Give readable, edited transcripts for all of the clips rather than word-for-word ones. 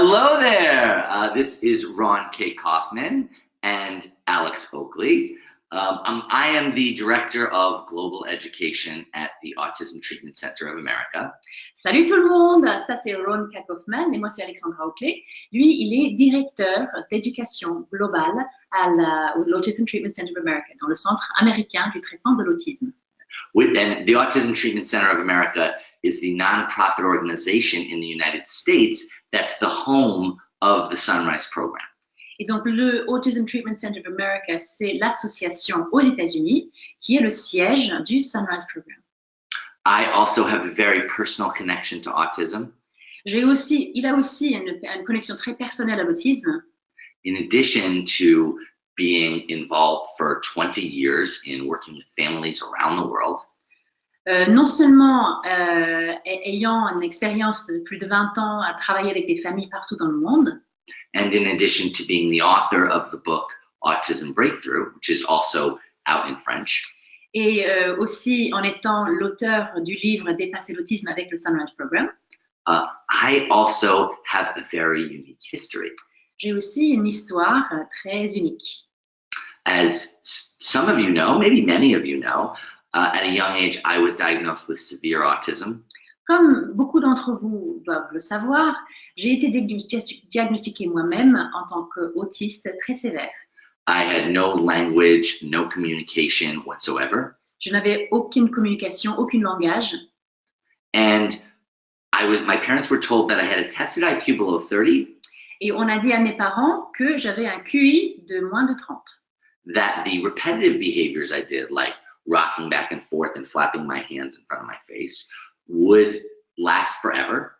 Hello there. This is Raun K. Kaufman and Alex Oakley. I am the Director of Global Education at the Autism Treatment Center of America. Salut tout le monde, ça c'est Raun K. Kaufman et moi c'est Alexandra Oakley. Lui, il est directeur d'éducation globale à l'Autism Treatment Center of America, dans le Centre américain du traitement de l'autisme. And the Autism Treatment Center of America is the nonprofit organization in the United States that's the home of the Sunrise program. Et donc, le Autism Treatment Center of America, c'est l'association aux États-Unis qui est le siège du Sunrise Program. I also have a very personal connection to autism. Il a aussi une connexion très personnelle à l'autisme. In addition to being involved for 20 years in working with families around the world. Non seulement ayant une expérience de plus de 20 ans à travailler avec des familles partout dans le monde. And in addition to being the author of the book Autism Breakthrough, which is also out in French. Et aussi en étant l'auteur du livre Dépasser l'autisme avec le Sunrise Program. I also have a very unique history. J'ai aussi une histoire très unique. As some of you know, maybe many of you know, at a young age, I was diagnosed with severe autism. Comme beaucoup d'entre vous doivent le savoir, j'ai été diagnostiquée moi-même en tant qu'autiste très sévère. I had no language, no communication whatsoever. Je n'avais aucune communication, aucun langage. And my parents were told that I had a tested IQ below 30. Et on a dit à mes parents que j'avais un QI de moins de 30. That the repetitive behaviors I did, like rocking back and forth and flapping my hands in front of my face, would last forever.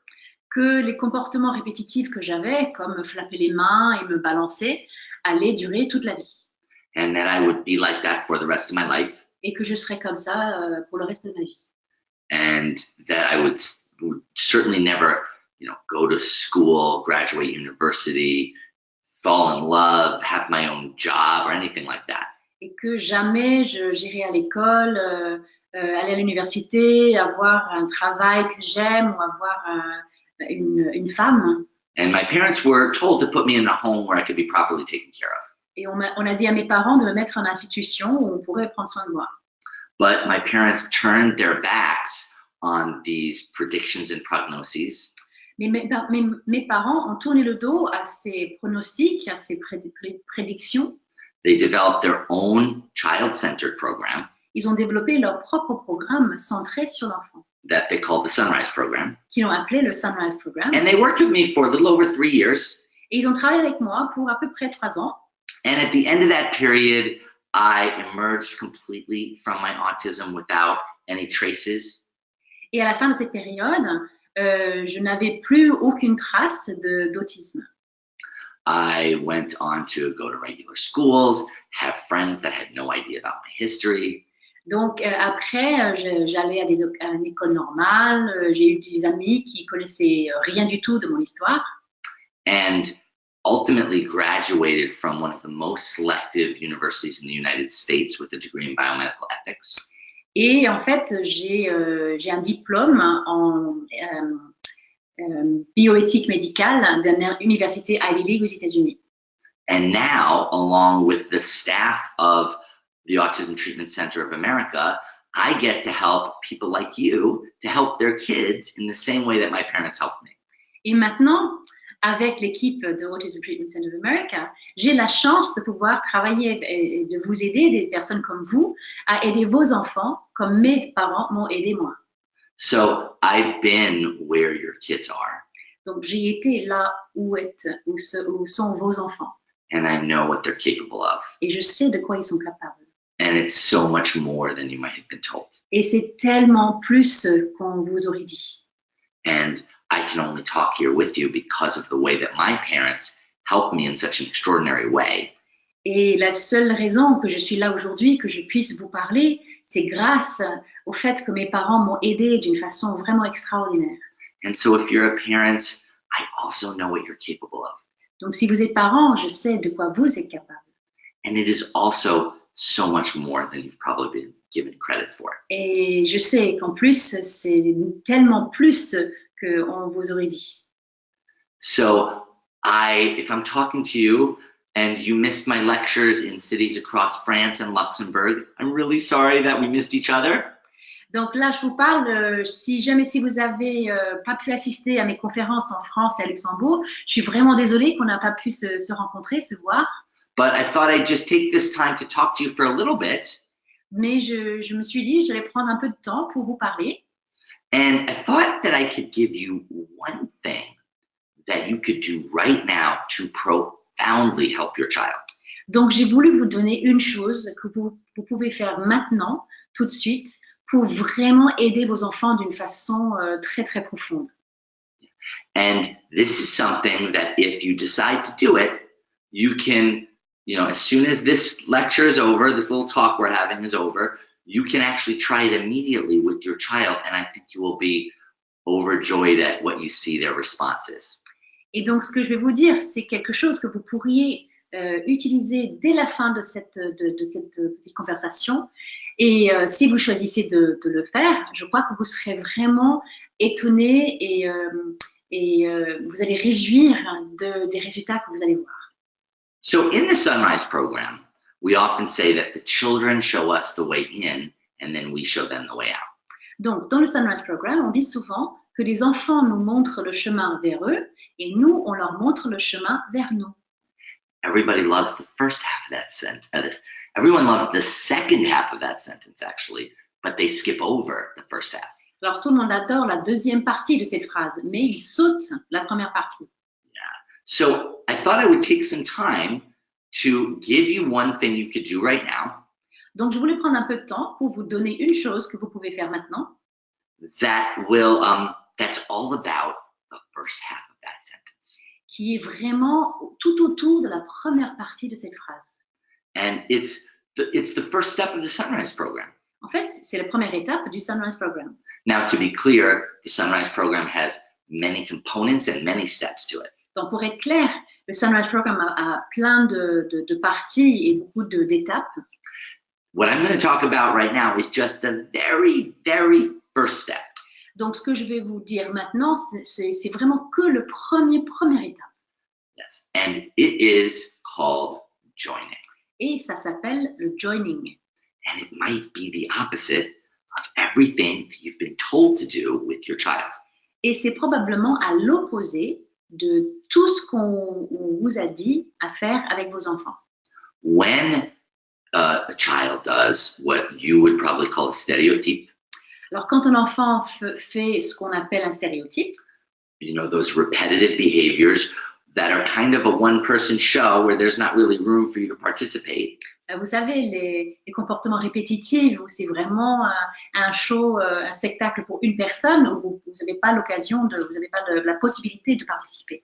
Que les comportements répétitifs que j'avais, comme me flapper les mains et me balancer, allaient durer toute la vie. And that I would be like that for the rest of my life. Et que je serais comme ça pour le reste de ma vie. And that I would certainly never, go to school, graduate university, fall in love, have my own job, or anything like that. Et que jamais j'irai à l'école, aller à l'université, avoir un travail que j'aime ou avoir une femme. And my parents were told to put me in a home where I could be properly taken care of. Et on a dit à mes parents de me mettre en institution où on pourrait prendre soin de moi. But my parents turned their backs on these predictions and prognoses. Mais mes parents ont tourné le dos à ces pronostics, à ces prédictions. They developed their own child-centered program. Ils ont développé leur propre programme centré sur l'enfant. That they called the Sunrise program. Qu'ils ont appelé le Sunrise Program. And they worked with me for a little over 3 years. Et ils ont travaillé avec moi pour à peu près 3 ans. And at the end of that period, I emerged completely from my autism without any traces. Et à la fin de cette période, je n'avais plus aucune trace d'autisme. I went on to go to regular schools, have friends that had no idea about my history. Donc après, j'allais à une école normale, j'ai eu des amis qui connaissaient rien du tout de mon histoire. And ultimately graduated from one of the most selective universities in the United States with a degree in biomedical ethics. Et en fait, j'ai un diplôme en bioéthique médicale d'une université Ivy League aux États-Unis. And now, along with the staff of the Autism Treatment Center of America, I get to help people like you to help their kids in the same way that my parents helped me. Et maintenant, avec l'équipe de Autism Treatment Center of America, j'ai la chance de pouvoir travailler et de vous aider, des personnes comme vous, à aider vos enfants comme mes parents m'ont aidé moi. So I've been where your kids are. Donc j'ai été là où sont vos enfants. And I know what they're capable of. Et je sais de quoi ils sont capables. And it's so much more than you might have been told. Et c'est tellement plus qu'on vous aurait dit. And I can only talk here with you because of the way that my parents helped me in such an extraordinary way. Et la seule raison que je suis là aujourd'hui, que je puisse vous parler, c'est grâce au fait que mes parents m'ont aidé d'une façon vraiment extraordinaire. And so if you're a parent, I also know what you're capable of. Donc si vous êtes parent, je sais de quoi vous êtes capable. And it is also so much more than you've probably been given credit for. Et je sais qu'en plus, c'est tellement plus qu'on vous aurait dit. So if I'm talking to you and you missed my lectures in cities across France and Luxembourg, I'm really sorry that we missed each other. Donc là, je vous parle, si jamais si vous avez pas pu assister à mes conférences en France et à Luxembourg, je suis vraiment désolée qu'on n'a pas pu se rencontrer, se voir. But I thought I'd just take this time to talk to you for a little bit. Mais je me suis dit, j'allais prendre un peu de temps pour vous parler. And I thought that I could give you one thing that you could do right now to profoundly help your child. Donc j'ai voulu vous donner une chose que vous pouvez faire maintenant, tout de suite, pour vraiment aider vos enfants d'une façon très très profonde. And this is something that if you decide to do it, you can, as soon as this lecture is over, this little talk we're having is over, you can actually try it immediately with your child, and I think you will be overjoyed at what you see their response is. Et donc ce que je vais vous dire, c'est quelque chose que vous pourriez utiliser dès la fin de cette petite conversation. Et si vous choisissez de le faire, je crois que vous serez vraiment étonné et vous allez réjouir des résultats que vous allez voir. So in the Sunrise program, we often say that the children show us the way in and then we show them the way out. Donc dans le Sunrise program, on dit souvent que les enfants nous montrent le chemin vers eux et nous, on leur montre le chemin vers nous. Everybody loves the first half of that sentence. Everyone loves the second half of that sentence, actually, but they skip over the first half. Alors, tout le monde adore la deuxième partie de cette phrase, mais ils sautent la première partie. Yeah. So I thought I would take some time to give you one thing you could do right now. Donc, je voulais prendre un peu de temps pour vous donner une chose que vous pouvez faire maintenant. That's all about the first half of that sentence. Qui est vraiment tout autour de la première partie de cette phrase. And it's the first step of the Sunrise program. En fait, c'est la première étape du Sunrise program. Now, to be clear, the Sunrise program has many components and many steps to it. Donc, pour être clair, le Sunrise program a plein de parties et beaucoup d'étapes. What I'm going to talk about right now is just the very, very first step. Donc, ce que je vais vous dire maintenant, c'est vraiment que le première étape. Yes, and it is called joining. Et ça s'appelle le joining. And it might be the opposite of everything that you've been told to do with your child. Et c'est probablement à l'opposé de tout ce qu'on vous a dit à faire avec vos enfants. When a child does what you would probably call a stereotype. Alors, quand un enfant fait ce qu'on appelle un stéréotype, those repetitive behaviors that are kind of a one-person show where there's not really room for you to participate. Vous savez, les comportements répétitifs où c'est vraiment un show, un spectacle pour une personne où vous n'avez pas vous n'avez pas la possibilité de participer.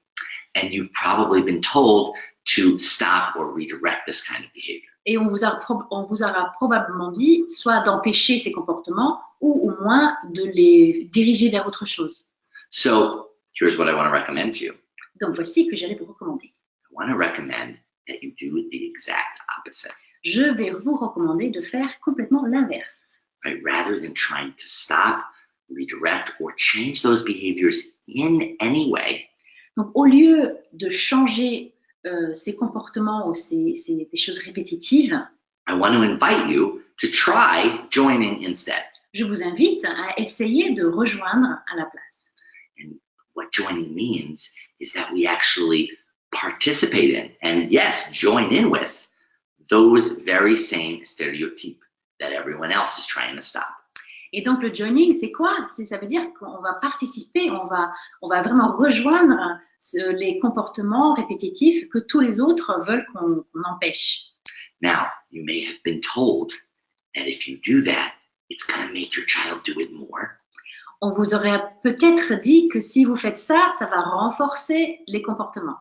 And you've probably been told to stop or redirect this kind of behavior. Et on vous aura probablement dit soit d'empêcher ces comportements ou au moins de les diriger vers autre chose. So here's what I want to recommend to you. Donc voici que j'allais vous recommander. I want to recommend that you do the exact opposite. Je vais vous recommander de faire complètement l'inverse. Right? Rather than trying to stop, redirect, or change those behaviors in any way. Donc au lieu de changer ces comportements ou des choses répétitives, I want to invite you to try joining instead. Je vous invite à essayer de rejoindre à la place. And what joining means is that we actually participate in, and yes, join in with those very same stereotypes that everyone else is trying to stop. Et donc le joining, c'est quoi? Ça veut dire qu'on va participer, on va vraiment rejoindre les comportements répétitifs que tous les autres veulent qu'on empêche. Now, you may have been told that if you do that, it's going to make your child do it more. On vous aurait peut-être dit que si vous faites ça, ça va renforcer les comportements.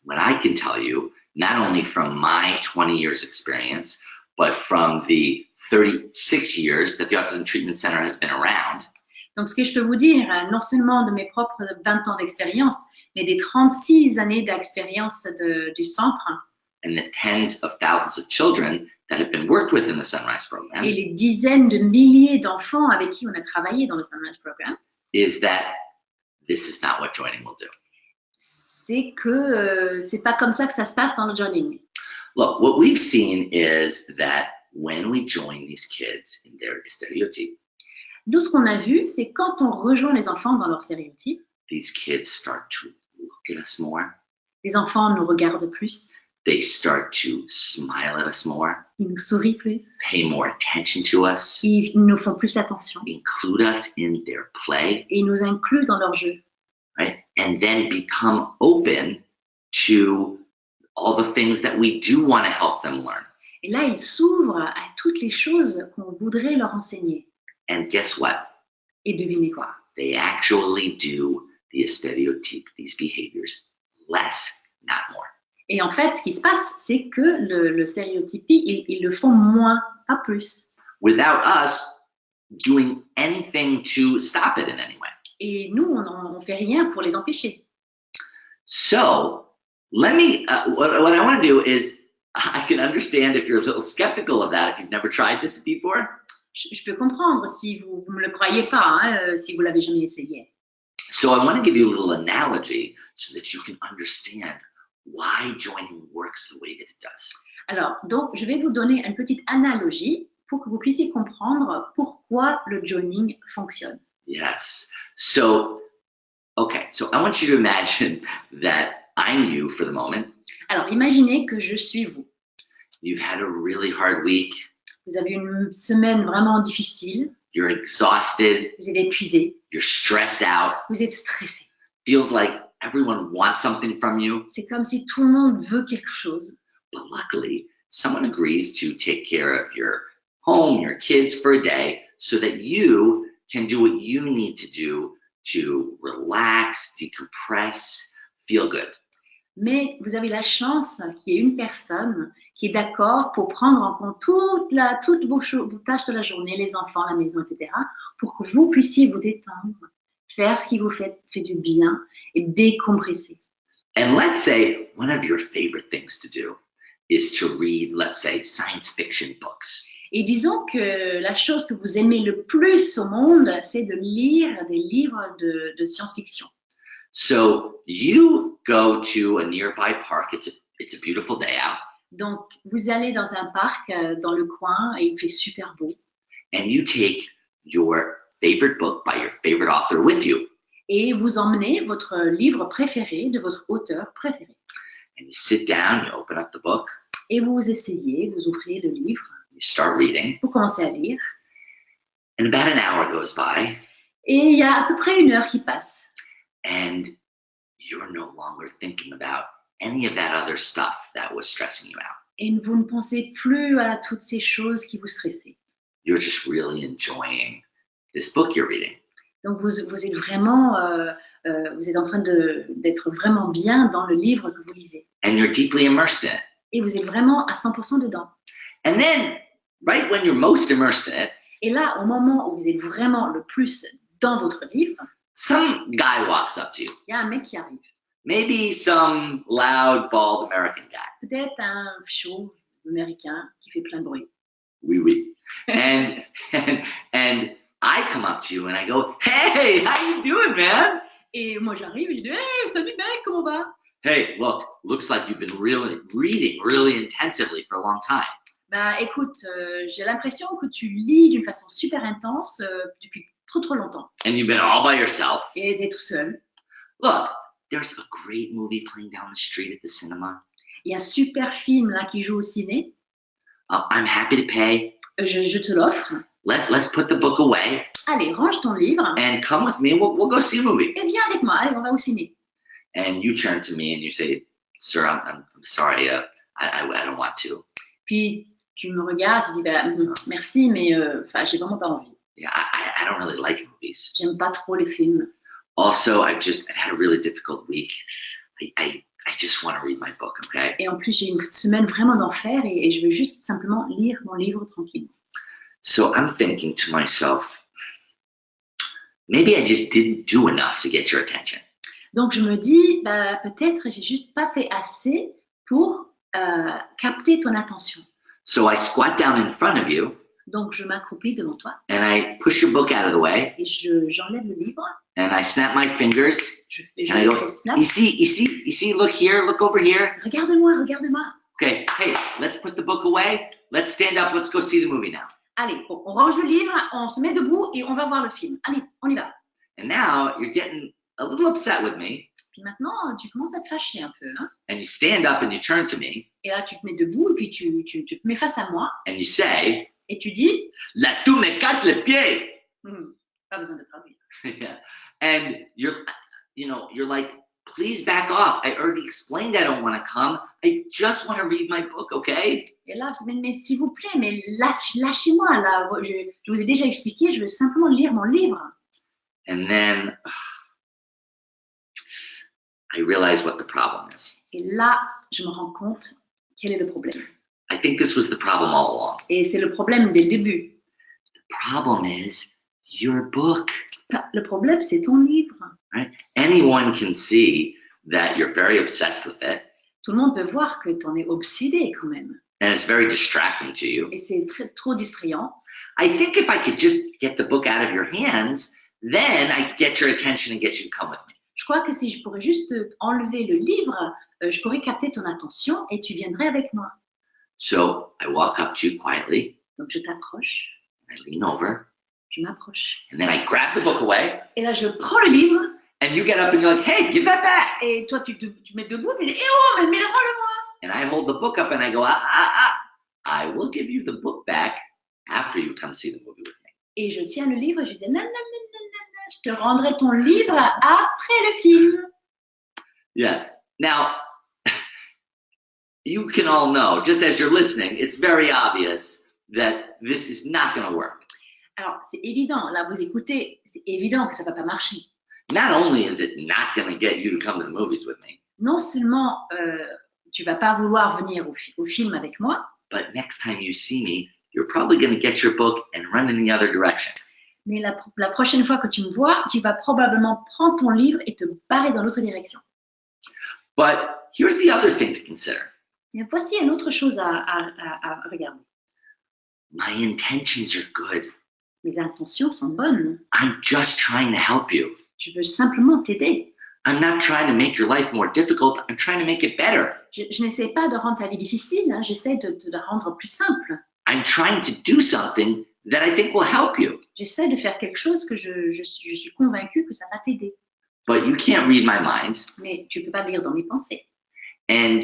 What I can tell you, not only from my 20 years experience, but from the 36 years that the Autism Treatment Center has been around. Donc, ce que je peux vous dire, non seulement de mes propres 20 ans d'expérience, mais des 36 années d'expérience du centre. And the tens of thousands of children that have been worked with in the Sunrise program. Et les dizaines de milliers d'enfants avec qui on a travaillé dans le Sunrise program. Is that this is not what joining will do. c'est que c'est pas comme ça que ça se passe dans le journaling. Look, what we've seen is that when we join these kids in their stereotype, Nous, ce qu'on a vu, c'est quand on rejoint les enfants dans leurs stéréotypes, these kids start to look at us more. les enfants nous regardent plus, They start to smile at us more, ils nous sourient plus, pay more attention to us, ils nous font plus attention include us in their play, et ils nous incluent dans leur jeu. right? And then become open to all the things that we do want to help them learn. Et là, ils s'ouvrent à toutes les choses qu'on voudrait leur enseigner. And guess what? Et devinez quoi? They actually do the stereotype, these behaviors, less, not more. Et en fait, ce qui se passe, c'est que le stéréotype, ils le font moins, pas plus. Without us doing anything to stop it in any way. Et nous, on fait rien pour les empêcher. So, let me, what I want to do is, I can understand if you're a little skeptical of that, if you've never tried this before. Je peux comprendre si vous ne me le croyez pas, hein, si vous l'avez jamais essayé. So I want to give you a little analogy so that you can understand why joining works the way that it does. Alors, donc, je vais vous donner une petite analogie pour que vous puissiez comprendre pourquoi le joining fonctionne. Yes. So, okay. So I want you to imagine that I'm you for the moment. Alors, imaginez que je suis vous. You've had a really hard week. Vous avez une semaine vraiment difficile. You're exhausted. Vous êtes épuisé. You're stressed out. Vous êtes stressé. Feels like everyone wants something from you. C'est comme si tout le monde veut quelque chose. But luckily, someone agrees to take care of your home, your kids for a day so that you can do what you need to do to relax, decompress, feel good. Mais vous avez la chance qu'il y ait une personne qui est d'accord pour prendre en compte toutes vos tâches de la journée, les enfants, la maison, etc., pour que vous puissiez vous détendre, faire ce qui vous fait du bien et décompresser. And let's say one of your favorite things to do is to read, let's say, science fiction books. Et disons que la chose que vous aimez le plus au monde, c'est de lire des livres de science-fiction. So you go to a nearby park. It's a beautiful day out. Donc, vous allez dans un parc dans le coin et il fait super beau. And you take your favorite book by your favorite author with you. Et vous emmenez votre livre préféré de votre auteur préféré. And you sit down, you open up the book. Et vous essayez, vous ouvrez le livre. You start reading. Vous commencez à lire. And about an hour goes by. Et il y a à peu près une heure qui passe. And you're no longer thinking about any of that other stuff that was stressing you out. Et vous ne pensez plus à toutes ces choses qui vous stressaient. You're just really enjoying this book you're reading. Donc vous êtes vraiment, vous êtes en train d'être vraiment bien dans le livre que vous lisez. And you're deeply immersed in it. Et vous êtes vraiment à 100% dedans. And then, right when you're most immersed in it, et là, au moment où vous êtes vraiment le plus dans votre livre, some guy walks up to you. Il y a un mec qui arrive. Maybe some loud, bald American guy. Peut-être un chauve américain qui fait plein de bruit. Oui, oui. And I come up to you and I go, hey, how you doing, man? Et moi j'arrive et je dis, hey, salut mec, comment va? Hey, looks like you've been reading really intensively for a long time. Bah écoute, j'ai l'impression que tu lis d'une façon super intense depuis trop longtemps. And you've been all by yourself. Et t'es tout seul. Look, there's a great movie playing down the street at the cinema. Il y a un super film là qui joue au ciné. I'm happy to pay. Je te l'offre. Let's put the book away. Allez, range ton livre. And come with me. We'll go see a movie. Et viens avec moi. Allez, on va au ciné. And you turn to me and you say, "Sir, I'm sorry. I don't want to." Puis tu me regardes, tu dis, bah, merci, mais j'ai vraiment pas envie. Yeah, I don't really like movies. J'aime pas trop les films. Also, I've had a really difficult week. I just want to read my book, okay? Et en plus, j'ai une semaine vraiment d'enfer et je veux juste simplement lire mon livre tranquillement. So I'm thinking to myself, maybe I just didn't do enough to get your attention. Donc je me dis, bah, peut-être j'ai juste pas fait assez pour capter ton attention. So I squat down in front of you. Donc, je m'accroupis devant toi and I push your book out of the way, et j'enlève le livre. and I snap my fingers, Je and I go, fais snap. you see, look here, look over here. Regarde-moi, regarde-moi. Okay, hey, let's put the book away. Let's stand up. Let's go see the movie now. Allez, bon, on range le livre, on se met debout et on va voir le film. Allez, on y va. And now you're getting a little upset with me, Puis maintenant, tu commences à te fâcher un peu. Hein? and you stand up and you turn to me, Et là, tu te mets debout et puis tu te mets face à moi and you say, et tu dis, là, tu me casses le pied. Pas besoin de traduire. Yeah. And you're like, please back off. I already explained I don't want to come. I just want to read my book, okay? Et là, mais s'il vous plaît, mais lâchez-moi là. Je vous ai déjà expliqué, je veux simplement lire mon livre. And then I realize what the problem is. Et là, je me rends compte quel est le problème. I think this was the problem all along. Et c'est le problème dès le début. The problem is your book. Le problème, c'est ton livre. Right? Anyone can see that you're very obsessed with it. Tout le monde peut voir que tu en es obsédé quand même. And it's very distracting to you. Et c'est trop distrayant. I think if I could just get the book out of your hands, then I get your attention and get you to come with me. Je crois que si je pourrais juste enlever le livre, je pourrais capter ton attention et tu viendrais avec moi. So I walk up to you quietly. Donc je t'approche, I lean over. je m'approche. And then I grab the book away. Et là, je prends le livre. And you get up and you're like, hey, give that back. Et toi, tu mets debout, mais oh, mais rends-le-moi. And I hold the book up and I go, I will give you the book back after you come see the movie with me. Et je tiens le livre et je dis non, je te rendrai ton livre après le film. Yeah. Now, you can all know, just as you're listening, it's very obvious that this is not going to work. Alors, c'est évident, là, vous écoutez, c'est évident que ça ne va pas marcher. Not only is it not going to get you to come to the movies with me, Non seulement tu vas pas vouloir venir au film avec moi, but next time you see me, you're probably going to get your book and run in the other direction. mais la prochaine fois que tu me vois, tu vas probablement prendre ton livre et te barrer dans l'autre direction. But here's the other thing to consider. Et voici une autre chose à regarder. My intentions are good. Mes intentions sont bonnes. I'm just trying to help you. Je veux simplement t'aider. I'm not trying to make your life more difficult. I'm trying to make it better. Je n'essaie pas de rendre ta vie difficile, hein, j'essaie de la rendre plus simple. I'm trying to do something that I think will help you. J'essaie de faire quelque chose que je suis convaincue que ça va t'aider. But you can't read my mind. Mais tu ne peux pas lire dans mes pensées. And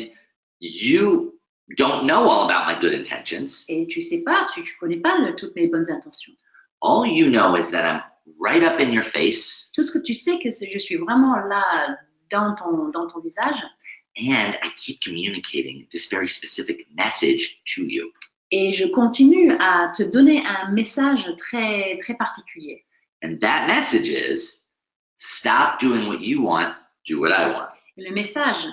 you don't know all about my good intentions. Et tu sais pas, tu connais pas toutes mes bonnes intentions. All you know is that I'm right up in your face. Tout ce que tu sais, que je suis vraiment là dans ton visage. And I keep communicating this very specific message to you. Et je continue à te donner un message très, très particulier. And that message is, stop doing what you want, do what I want. Et le message,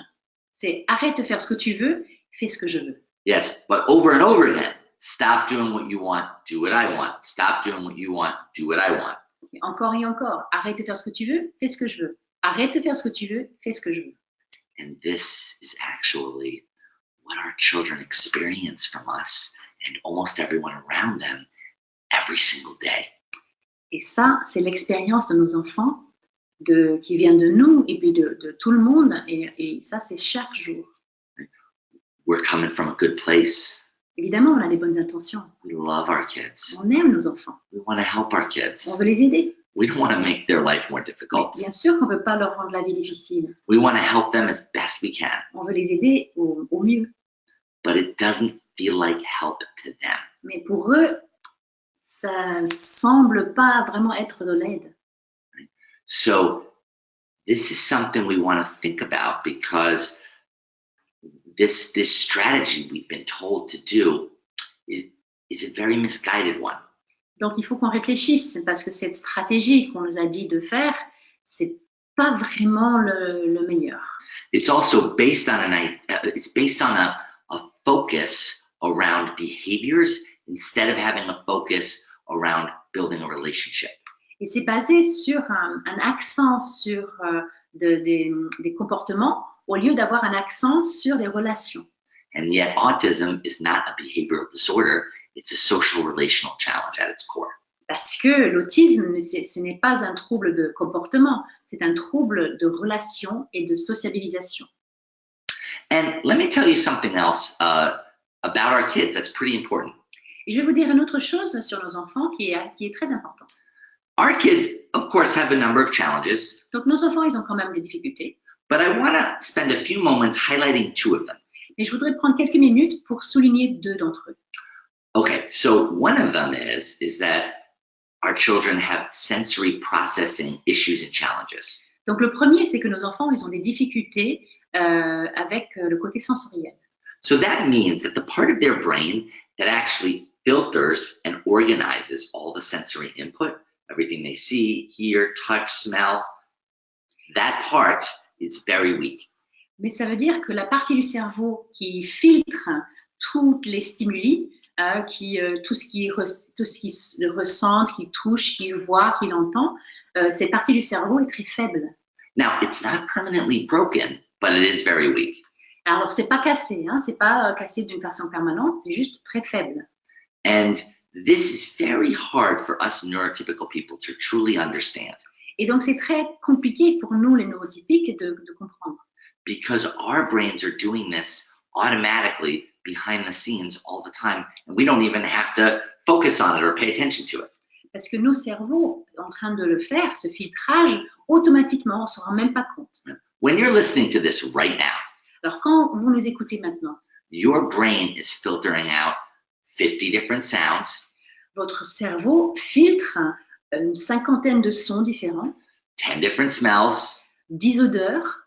c'est arrête de faire ce que tu veux, fais ce que je veux. Yes, but over and over again. Stop doing what you want, do what I want. Stop doing what you want, do what I want. Et encore, arrête de faire ce que tu veux, fais ce que je veux. Arrête de faire ce que tu veux, fais ce que je veux. And this is actually what our children experience from us and almost everyone around them every single day. Et ça, c'est l'expérience de nos enfants, qui vient de nous et puis de tout le monde. Et ça, c'est chaque jour. We're coming from a good place. Évidemment, on a des bonnes intentions. We love our kids. On aime nos enfants. We want to help our kids. On veut les aider. We don't want to make their life more difficult. Bien sûr qu'on ne veut pas leur rendre la vie difficile. We want to help them as best we can. On veut les aider au mieux. But it doesn't feel like help to them. Mais pour eux, ça ne semble pas vraiment être de l'aide. So this is something we want to think about because this strategy we've been told to do is a very misguided one. Donc, il faut qu'on réfléchisse parce que cette stratégie qu'on nous a dit de faire, c'est pas vraiment le meilleur. It's also based on a focus around behaviors instead of having a focus around building a relationship. Et c'est basé sur un accent sur des comportements au lieu d'avoir un accent sur des relations. And yet autism is not a behavioral disorder, It's a social relational challenge at its core. Parce que l'autisme, ce n'est pas un trouble de comportement, c'est un trouble de relation et de sociabilisation. And let me tell you something else about our kids that's pretty important. Et je vais vous dire une autre chose sur nos enfants qui est très important. Our kids, of course, have a number of challenges, Donc nos enfants, ils ont quand même des difficultés. but I want to spend a few moments highlighting two of them. Mais je voudrais prendre quelques minutes pour souligner deux d'entre eux. Okay, so one of them is that our children have sensory processing issues and challenges. Donc le premier, c'est que nos enfants, ils ont des difficultés avec le côté sensoriel. So that means that the part of their brain that actually filters and organizes all the sensory input, everything they see, hear, touch, smell, that part is very weak. Mais ça veut dire que la partie du cerveau qui filtre tous les stimuli, tout ce qui ressent, qui touche, qui voit, qui entend, cette partie du cerveau est très faible. Now, it's not permanently broken, but it is very weak. Alors, c'est pas cassé, hein, c'est pas cassé d'une façon permanente, c'est juste très faible. And this is very hard for us neurotypical people to truly understand. Et donc, c'est très compliqué pour nous, les neurotypiques, de comprendre. Because our brains are doing this automatically behind the scenes all the time, and we don't even have to focus on it or pay attention to it. Parce que nos cerveaux, en train de le faire, ce filtrage, automatiquement, on ne s'en rend même pas compte. When you're listening to this right now, Alors, quand vous nous écoutez maintenant, your brain is filtering out 50 different sounds, votre cerveau filtre une cinquantaine de sons différents, 10 different smells, 10 odeurs,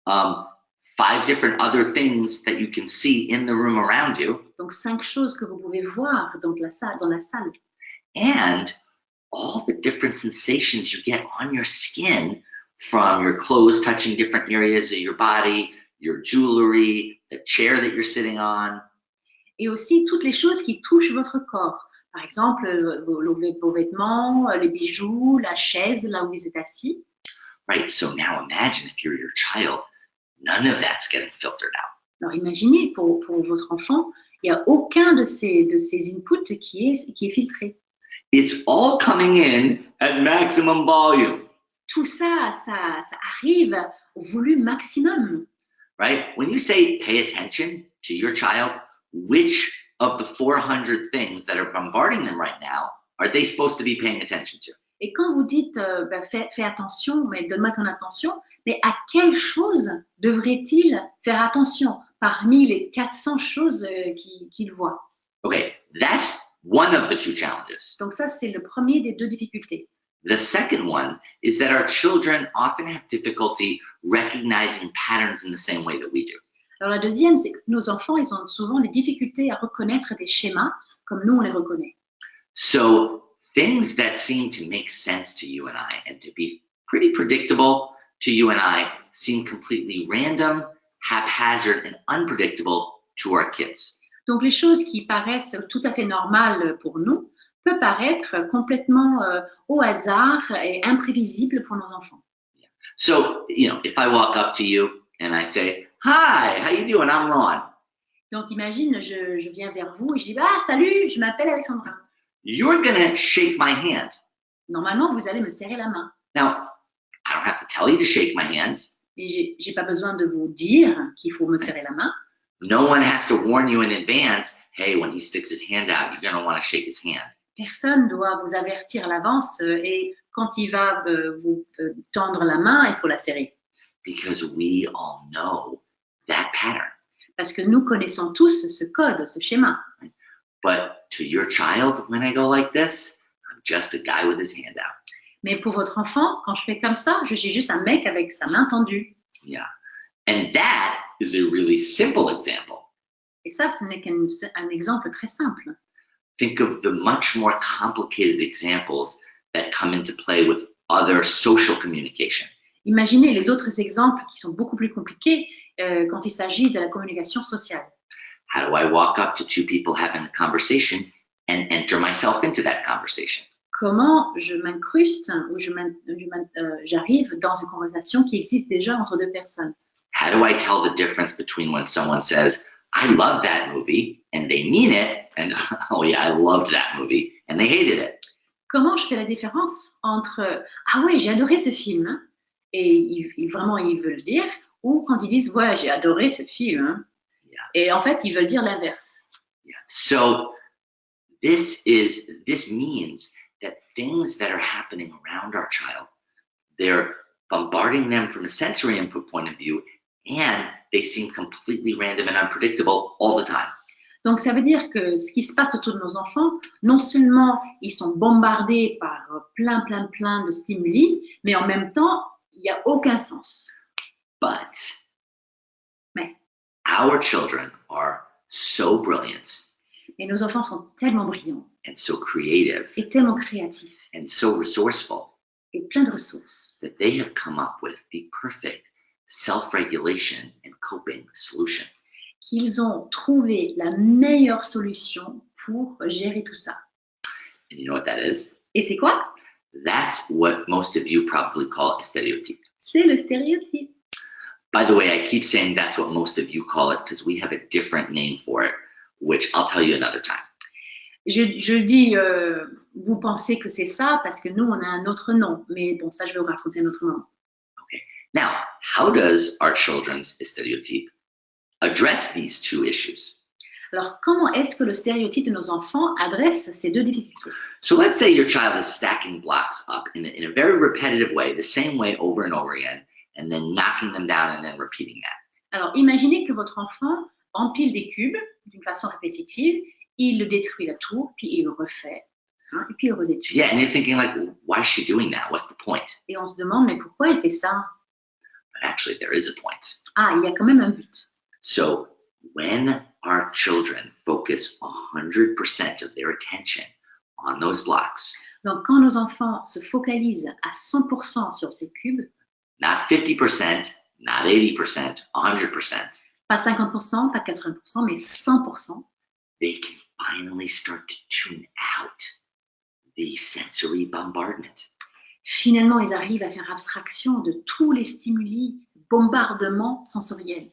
5 different other things that you can see in the room around you, donc 5 choses que vous pouvez voir dans la salle, and all the different sensations you get on your skin from your clothes touching different areas of your body, your jewelry, the chair that you're sitting on. et aussi toutes les choses qui touchent votre corps. Par exemple, vos vêtements, les bijoux, la chaise, là où vous êtes assis. Right, so now imagine if you're your child, none of that's getting filtered out. Alors imaginez, pour votre enfant, il n'y a aucun de ces inputs qui est filtré. It's all coming in at maximum volume. Tout ça arrive au volume maximum. Right? When you say pay attention to your child, which of the 400 things that are bombarding them right now are they supposed to be paying attention to? Et quand vous dites fais attention, mais donne-moi ton attention, mais à quelle chose devrait-il faire attention parmi les 400 choses qu'il voit? Okay, that's one of the two challenges. Donc ça, c'est le premier des deux difficultés. The second one is that our children often have difficulty recognizing patterns in the same way that we do. Alors la deuxième, c'est que nos enfants, ils ont souvent des difficultés à reconnaître des schémas comme nous, on les reconnaît. So things that seem to make sense to you and I and to be pretty predictable to you and I seem completely random, haphazard, and unpredictable to our kids. Donc les choses qui paraissent tout à fait normales pour nous peuvent paraître complètement au hasard et imprévisibles pour nos enfants. So, if I walk up to you and I say, "Hi, how you doing? I'm Raun." Donc imagine, je viens vers vous et je dis salut, je m'appelle Alexandra. You're gonna shake my hand. Normalement, vous allez me serrer la main. Now, I don't have to tell you to shake my hand. Et j'ai pas besoin de vous dire qu'il faut me serrer la main. No one has to warn you in advance, hey, when he sticks his hand out, you're gonna want to shake his hand. Personne doit vous avertir à l'avance et quand il va vous tendre la main, il faut la serrer. Because we all know that pattern. Parce que nous connaissons tous ce code, ce schéma. But to your child, when I go like this, I'm just a guy with his hand out. Mais pour votre enfant, quand je fais comme ça, je suis juste un mec avec sa main tendue. Yeah. And that is a really simple example. Et ça, ce n'est qu'un exemple très simple. Think of the much more complicated examples that come into play with other social communication. Imaginez les autres exemples qui sont beaucoup plus compliqués quand il s'agit de la communication sociale. How do I walk up to two people having a conversation and enter myself into that conversation? Comment je m'incruste ou j'arrive dans une conversation qui existe déjà entre deux personnes? How do I tell the difference between when someone says, I love that movie, and they mean it, And oh yeah, I loved that movie, and they hated it. Comment je fais la différence entre ah ouais, j'ai adoré ce film hein, et vraiment ils veulent le dire, ou quand ils disent ouais, j'ai adoré ce film hein, Yeah. et en fait ils veulent dire l'inverse. Yeah. So this means that things that are happening around our child, they're bombarding them from a sensory input point of view, and they seem completely random and unpredictable all the time. Donc ça veut dire que ce qui se passe autour de nos enfants, non seulement ils sont bombardés par plein de stimuli, mais en même temps, il n'y a aucun sens. But Mais our children are so brilliant et nos enfants sont tellement brillants and so creative et tellement créatifs and so resourceful et plein de ressources that they have come up with the perfect self-regulation and coping solution. qu'ils ont trouvé la meilleure solution pour gérer tout ça. And you know what that is? Et c'est quoi? That's what most of you probably call a stereotype. C'est le stéréotype. By the way, I keep saying that's what most of you call it because we have a different name for it, which I'll tell you another time. Je dis, vous pensez que c'est ça parce que nous, on a un autre nom. Mais bon, ça, je vais vous raconter un autre moment. Okay. Now, how does our children's stereotype address these two issues? Alors, comment est-ce que le stéréotype de nos enfants adresse ces deux difficultés? So let's say your child is stacking blocks up in a very repetitive way, the same way over and over again, and then knocking them down and then repeating that. Alors, imaginez que votre enfant empile des cubes d'une façon répétitive, il le détruit la tour, puis il le refait, hein, et puis il le redétruit. Yeah, and you're thinking like, why is she doing that? What's the point? Et on se demande, mais pourquoi il fait ça? But actually, there is a point. Ah, il y a quand même un but. So when our children focus 100% of their attention on those blocks, Donc, quand nos enfants se focalisent à 100% sur ces cubes, not 50%, not 80%, 100%, pas 50%, pas 80%, mais 100%, they can finally start to tune out the sensory bombardment. finalement, ils arrivent à faire abstraction de tous les stimuli, bombardements sensoriels.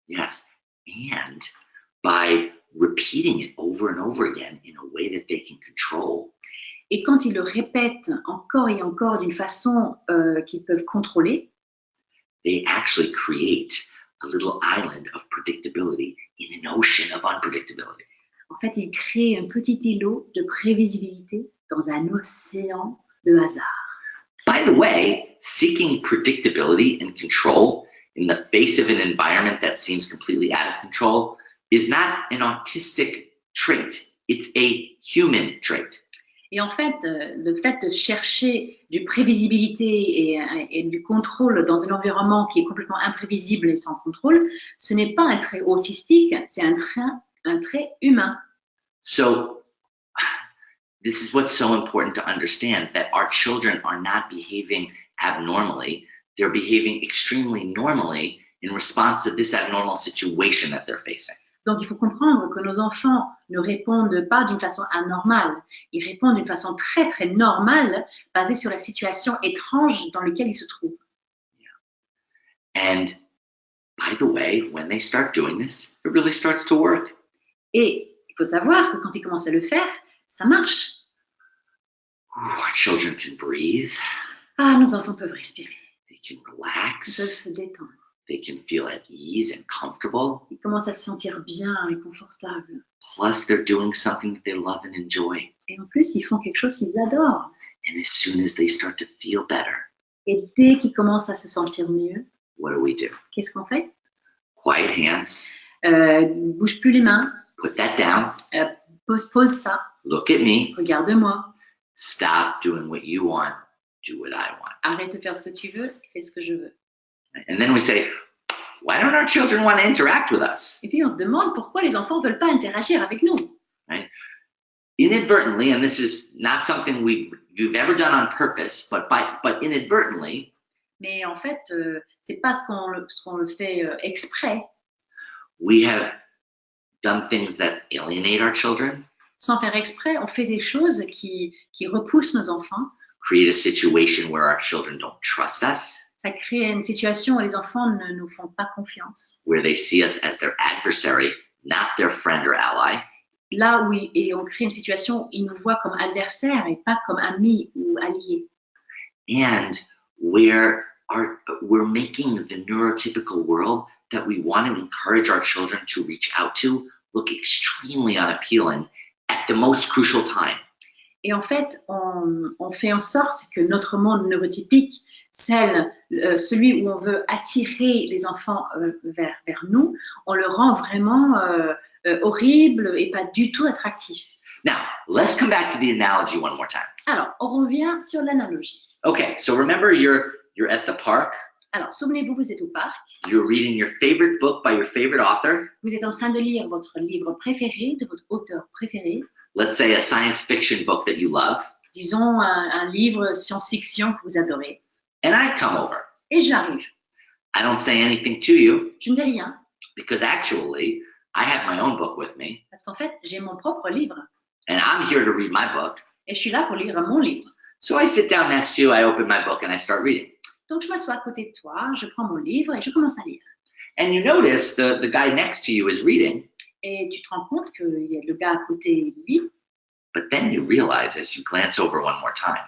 Yes, and by repeating it over and over again in a way that they can control, Et quand ils le répètent encore et encore d'une façon qu'ils peuvent contrôler, they actually create a little island of predictability in an ocean of unpredictability. en fait, ils créent un petit îlot de prévisibilité dans un océan de hasard. By the way, seeking predictability and control in the face of an environment that seems completely out of control is not an autistic trait. It's a human trait. Et en fait, le fait de chercher du prévisibilité et du contrôle dans un environnement qui est complètement imprévisible et sans contrôle, ce n'est pas un trait autistique, c'est un trait humain. So this is what's so important to understand, that our children are not behaving abnormally. They're behaving extremely normally in response to this abnormal situation that they're facing. Donc, il faut comprendre que nos enfants ne répondent pas d'une façon anormale. Ils répondent d'une façon très, très normale, basée sur la situation étrange dans laquelle ils se trouvent. And by the way, when they start doing this, it really starts to work. Et il faut savoir que quand ils commencent à le faire, ça marche. Our children can breathe. Ah, nos enfants peuvent respirer. They can Ils peuvent relax. se détendre. They can feel at ease and comfortable. Ils commencent à se sentir bien et confortables. Plus, they're doing something that they love and enjoy. Et en plus, ils font quelque chose qu'ils adorent. And as soon as they start to feel better, Et dès qu'ils commencent à se sentir mieux, what do? qu'est-ce qu'on fait? Quiet hands. Bouge plus les mains, Put that down. pose ça, Look at me. regarde-moi, Stop doing what you want. Do what I want. arrête de faire ce que tu veux et fais ce que je veux. And then we say, why don't our children want to interact with us? Et puis on se demande pourquoi les enfants ne veulent pas interagir avec nous. Right? Inadvertently, and this is not something you've ever done on purpose, but inadvertently, Mais en fait, c'est pas ce qu'on le fait exprès. we have done things that alienate our children, Sans faire exprès, on fait des choses qui repoussent nos enfants. create a situation where our children don't trust us, Ça crée une situation où les enfants ne nous font pas confiance. where they see us as their adversary, not their friend or ally. là où et on crée une situation où il nous voit comme adversaire et pas comme ami ou allié. And where we're making the neurotypical world that we want to encourage our children to reach out to look extremely unappealing at the most crucial time. Et en fait, on fait en sorte que notre monde neurotypique, celui où on veut attirer les enfants vers nous, on le rend vraiment horrible et pas du tout attractif. Now, let's come back to the analogy one more time. Alors, on revient sur l'analogie. Okay, so remember you're at the park. Alors, souvenez-vous, vous êtes au parc. You're reading your favorite book by your favorite author. Vous êtes en train de lire votre livre préféré, de votre auteur préféré. Let's say a science fiction book that you love. Disons un livre science-fiction que vous adorez. And I come over. Et j'arrive. I don't say anything to you. Je ne dis rien. Because actually, I have my own book with me. Parce qu'en fait, j'ai mon propre livre. And I'm here to read my book. Et je suis là pour lire mon livre. So I sit down next to you, I open my book, and I start reading. Donc je m'assois à côté de toi, je prends mon livre et je commence à lire. And you notice the guy next to you is reading. Et tu te rends compte que le gars à côté lit. But then you realize as you glance over one more time.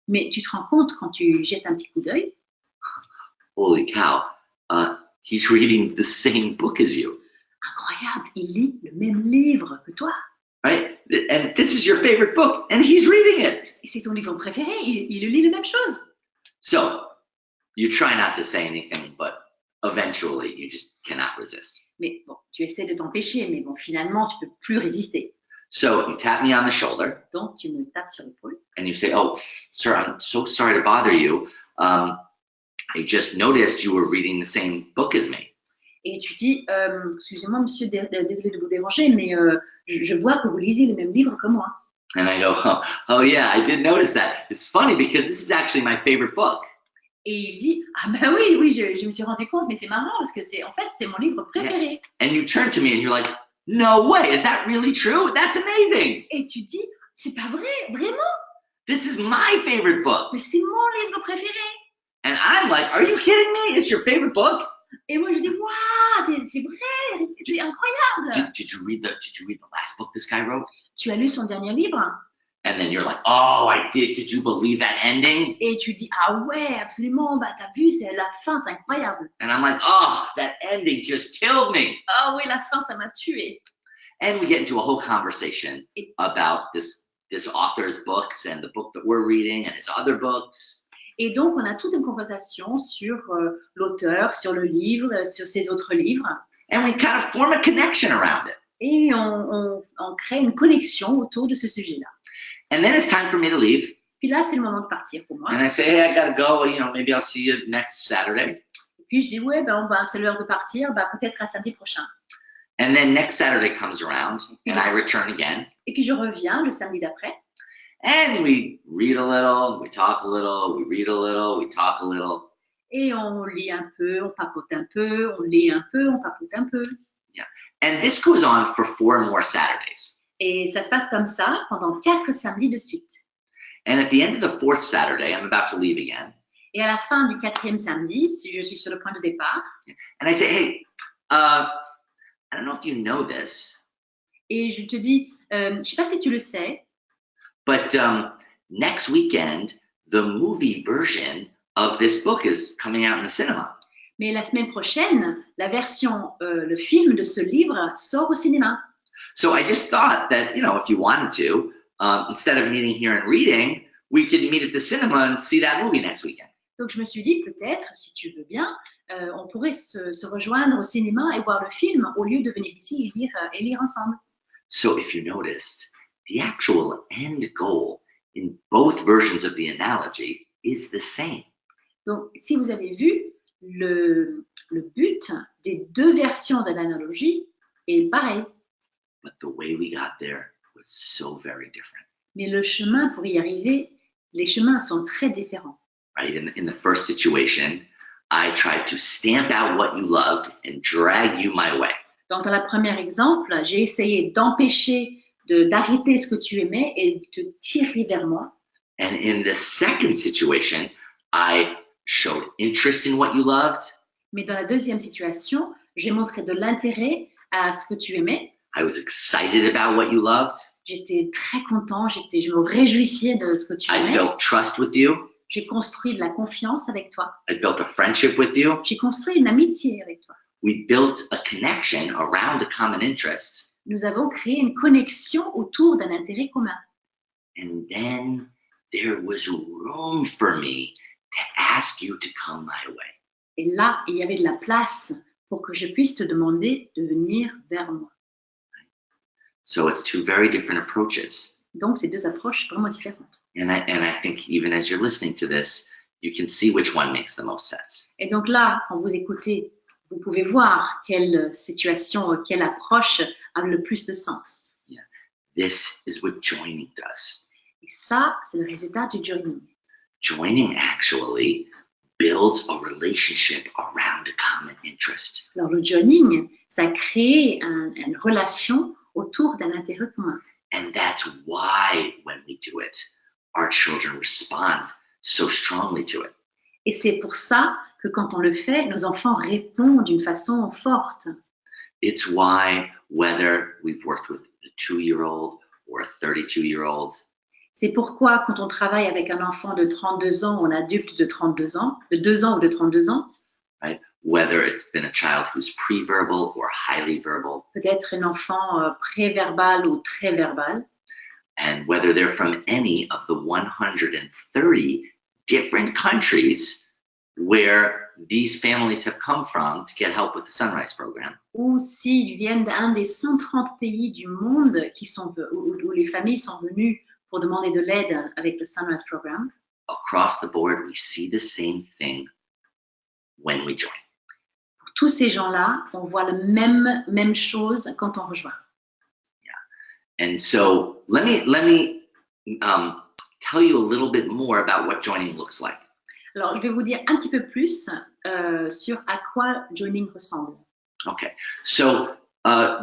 Mais tu te rends compte quand tu jettes un petit coup d'œil. Holy cow, he's reading the same book as you. Incroyable, il lit le même livre que toi. Right? And this is your favorite book, and he's reading it. C'est ton livre préféré, il lit la même chose. So, you try not to say anything, but eventually you just cannot resist. Mais bon, tu essaies de t'empêcher, mais bon, finalement, tu peux plus résister. So, you tap me on the shoulder. Donc, tu me tapes sur l'épaule. And you say, oh, sir, I'm so sorry to bother you. I just noticed you were reading the same book as me. Et tu dis, excusez-moi, monsieur, désolé de vous déranger, mais je vois que vous lisez le même livre que moi. And I go, oh yeah, I did notice that. It's funny because this is actually my favorite book. Et il dit, ah ben oui, je me suis rendu compte, mais c'est marrant parce que en fait, c'est mon livre préféré. Yeah. And you turn to me and you're like, no way, is that really true? That's amazing. Et tu dis, c'est pas vrai, vraiment? This is my favorite book. Mais c'est mon livre préféré. And I'm like, are you kidding me? It's your favorite book? Et moi je dis, waouh, c'est vrai, c'est incroyable. Did you read the last book this guy wrote? Tu as lu son dernier livre? And then you're like, oh, I did. Could you believe that ending? Et tu dis, ah ouais, absolument, bah t'as vu, c'est la fin, c'est incroyable. And I'm like, oh, that ending just killed me. Ah oui, la fin, ça m'a tué. And we get into a whole conversation about this author's books and the book that we're reading and his other books. Et donc, on a toute une conversation sur l'auteur, sur le livre, sur ses autres livres. And we kind of form a connection around it. Et on crée une connexion autour de ce sujet-là. And then it's time for me to leave. Puis là, c'est le moment de partir pour moi. And I say, hey, I gotta go. Maybe I'll see you next Saturday. Et puis je dis, ouais, c'est l'heure de partir. Peut-être à samedi prochain. And then next Saturday comes around, and I return again. Et puis je reviens le samedi d'après. And we read a little, we talk a little, we read a little, we talk a little. Et on lit un peu, on papote un peu, on lit un peu, on papote un peu. Yeah. And this goes on for 4 more Saturdays. Et ça se passe comme ça pendant 4 samedis de suite. And at the end of the 4th Saturday, I'm about to leave again. Et à la fin du 4e samedi, si je suis sur le point de départ. And I say, hey, I don't know if you know this. Et je te dis, je sais pas si tu le sais. But next weekend, the movie version of this book is coming out in the cinema. Mais la semaine prochaine, la version, le film de ce livre sort au cinéma. So I just thought that, if you wanted to, instead of meeting here and reading, we could meet at the cinema and see that movie next weekend. Donc je me suis dit, peut-être, si tu veux bien, on pourrait se rejoindre au cinéma et voir le film au lieu de venir ici et lire ensemble. So if you noticed, the actual end goal in both versions of the analogy is the same. Donc, si vous avez vu, le but des 2 versions de l'analogie est pareil. But the way we got there was so very different. Mais le chemin pour y arriver, les chemins sont très différents. Right? In the first situation, I tried to stamp out what you loved and drag you my way. Donc, dans le premier exemple, j'ai essayé d'empêcher d'arrêter ce que tu aimais et de te tirer vers moi. And in the second situation, I showed interest in what you loved. Mais dans la deuxième situation, j'ai montré de l'intérêt à ce que tu aimais. I was excited about what you loved. J'étais très content, je me réjouissais de ce que tu I aimais. built trust with you. J'ai construit de la confiance avec toi. I built a friendship with you. J'ai construit une amitié avec toi. We built a connection around a common interest. Nous avons créé une connexion autour d'un intérêt commun. And then there was room for me to ask you to come my way. Et là, il y avait de la place pour que je puisse te demander de venir vers moi. So it's two very different approaches. Donc, c'est deux approches vraiment différentes. And I think even as you're listening to this, you can see which one makes the most sense. Et donc là, quand vous écoutez, vous pouvez voir quelle situation, quelle approche a le plus de sens. Yeah. This is what joining does. Et ça, c'est le résultat du joining. Joining actually builds a relationship around a common interest. Alors, le joining, ça crée une relation autour d'un intérêt commun. And that's why when we do it, our children respond so strongly to it. Et c'est pour ça que quand on le fait, nos enfants répondent d'une façon forte. It's why whether we've worked with a 2-year-old or a 32-year-old, C'est pourquoi quand on travaille avec un enfant de 32 ans ou un adulte de 32 ans, de 2 ans ou de 32 ans, right? Whether it's been a child who's pre-verbal or highly verbal, peut-être un enfant pré-verbal ou très verbal, and whether they're from any of the 130 different countries where these families have come from to get help with the Sunrise program, ou s'ils viennent d'un des 130 pays du monde où les familles sont venues pour demander de l'aide avec le Sunrise Program, across the board, we see the same thing when we join. pour tous ces gens-là, on voit la même chose quand on rejoint. And so let me tell you a little bit more about what joining looks like. Alors, je vais vous dire un petit peu plus sur à quoi joining ressemble. Okay, so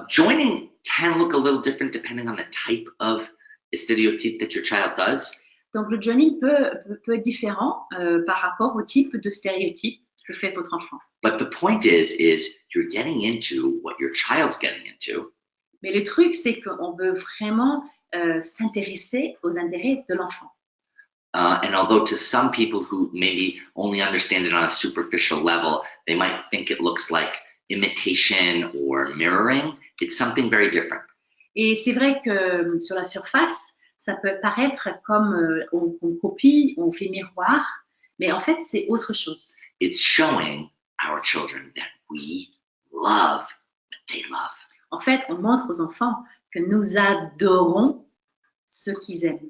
joining can look a little different depending on the type of stéréotype that your child does. Donc, le joining peut être différent par rapport au type de stéréotype que fait votre enfant. But the point is you're getting into what your child's getting into. Mais le truc, c'est qu'on veut vraiment s'intéresser aux intérêts de l'enfant. And although to some people who maybe only understand it on a superficial level, they might think it looks like imitation or mirroring, it's something very different. Et c'est vrai que sur la surface, ça peut paraître comme on copie, on fait miroir, mais en fait, c'est autre chose. It's showing our children that we love what they love. En fait, on montre aux enfants que nous adorons ce qu'ils aiment.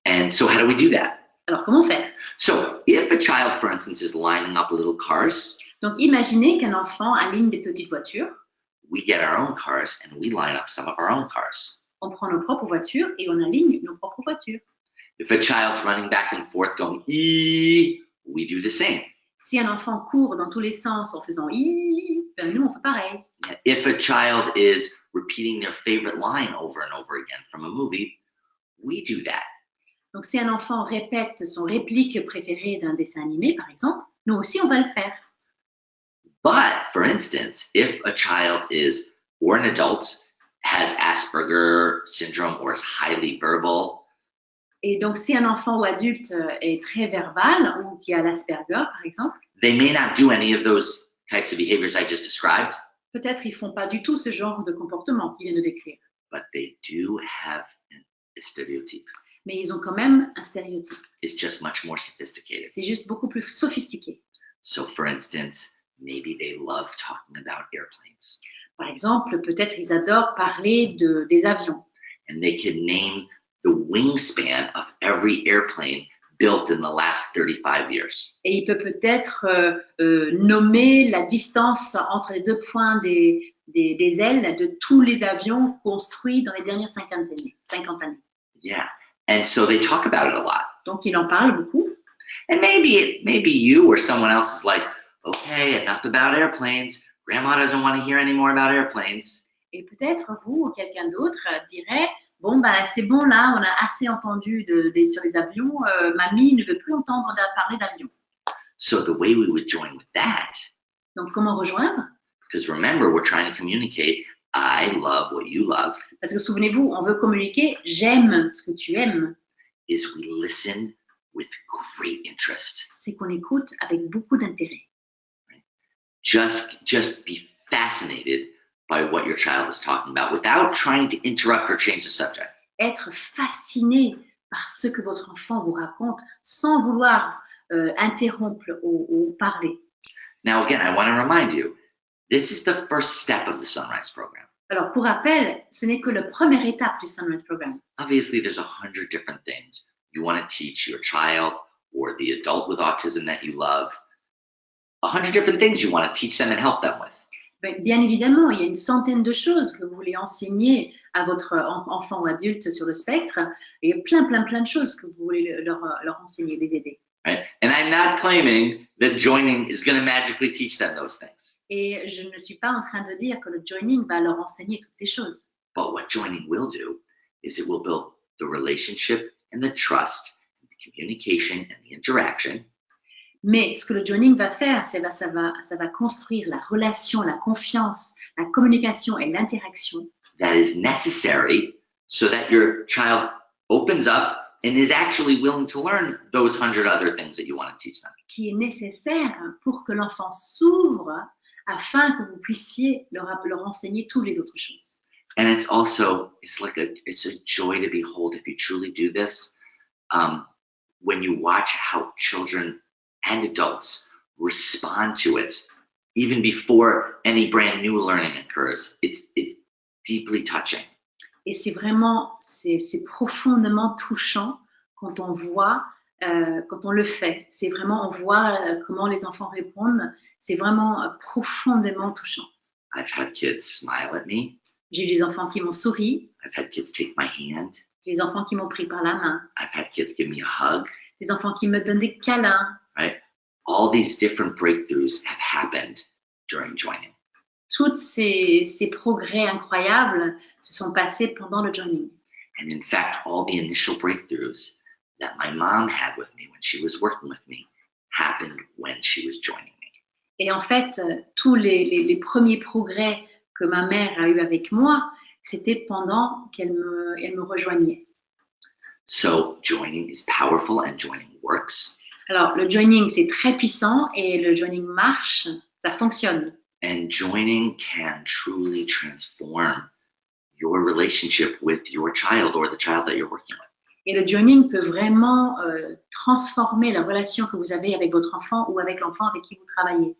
And so how do we do that? Alors, comment faire? So if a child, for instance, is lining up little cars, Donc, imaginez qu'un enfant aligne des petites voitures. we get our own cars and we line up some of our own cars. On prend nos propres voitures et on aligne nos propres voitures. If a child's running back and forth going, ee, we do the same. Si un enfant court dans tous les sens en faisant i, ben nous on fait pareil. If a child is repeating their favorite line over and over again from a movie, we do that. Donc, si un enfant répète son réplique préférée d'un dessin animé, par exemple, nous aussi, on va le faire. But, for instance, if a child is, or an adult, has Asperger syndrome or is highly verbal, Et donc, si un enfant ou adulte est très verbal ou qui a l'Asperger, par exemple, they may not do any of those types of behaviors I just described, peut-être ils font pas du tout ce genre de comportement qu'il vient de décrire. but they do have a stereotype. Mais ils ont quand même un stéréotype. It's just much more sophisticated. C'est juste beaucoup plus sophistiqué. So, for instance, maybe they love talking about airplanes. Par exemple, peut-être ils adorent parler des avions. And they can name the wingspan of every airplane built in the last 35 years. Et il peut peut-être nommer la distance entre les deux points des ailes de tous les avions construits dans les dernières 50 années. Yeah. And so they talk about it a lot. Donc, il en parle beaucoup. And maybe you or someone else is like, okay, enough about airplanes. Grandma doesn't want to hear any more about airplanes. Et peut-être vous ou quelqu'un d'autre dirait, bon, bah, c'est bon, là, on a assez entendu sur les avions. Mamie ne veut plus entendre parler d'avions. So the way we would join with that, Donc, comment rejoindre? because remember, we're trying to communicate I love what you love Parce que souvenez-vous, on veut communiquer j'aime ce que tu aimes. is we listen with great interest. C'est qu'on écoute avec beaucoup d'intérêt. Just be fascinated by what your child is talking about without trying to interrupt or change the subject. Être fasciné par ce que votre enfant vous raconte sans vouloir interrompre ou parler. Now, again, I want to remind you, this is the first step of the Sunrise program. Alors, pour rappel, ce n'est que la première étape du Sunrise Program. Obviously, there's 100 different things you want to teach your child or the adult with autism that you love. 100 different things you want to teach them and help them with. Bien évidemment, il y a une centaine de choses que vous voulez enseigner à votre enfant ou adulte sur le spectre. Et il y a plein de choses que vous voulez leur enseigner, les aider. Right? And I'm not claiming that joining is going to magically teach them those things. Et je ne suis pas en train de dire que le joining va leur enseigner toutes ces choses. But what joining will do is it will build the relationship and the trust, and the communication and the interaction. Mais ce que le joining va faire, ça va construire la relation, la confiance, la communication et l'interaction. That is necessary so that your child opens up and is actually willing to learn those 100 other things that you want to teach them. Qui est nécessaire pour que l'enfant s'ouvre afin que vous puissiez leur enseigner toutes les autres choses. And it's a joy to behold if you truly do this. When you watch how children and adults respond to it, even before any brand new learning occurs, it's deeply touching. Et c'est profondément touchant quand on voit, quand on le fait. C'est vraiment, on voit comment les enfants répondent. C'est vraiment profondément touchant. I've had kids smile at me. J'ai eu des enfants qui m'ont souri. I've had kids take my hand. J'ai des enfants qui m'ont pris par la main. I've had kids give me a hug. Des enfants qui me donnent des câlins. Right? All these different breakthroughs have happened during joining. Tous ces progrès incroyables se sont passés pendant le joining. And in fact, all the initial breakthroughs that my mom had with me when she was working with me happened when she was joining me. Et en fait, tous les premiers progrès que ma mère a eu avec moi, c'était pendant qu'elle me rejoignait. So joining is powerful and joining works. Alors, le joining, c'est très puissant et le joining marche, ça fonctionne. And joining can truly transform your relationship with your child or the child that you're working with. Et le joining peut vraiment transformer la relation que vous avez avec votre enfant ou avec l'enfant avec qui vous travaillez.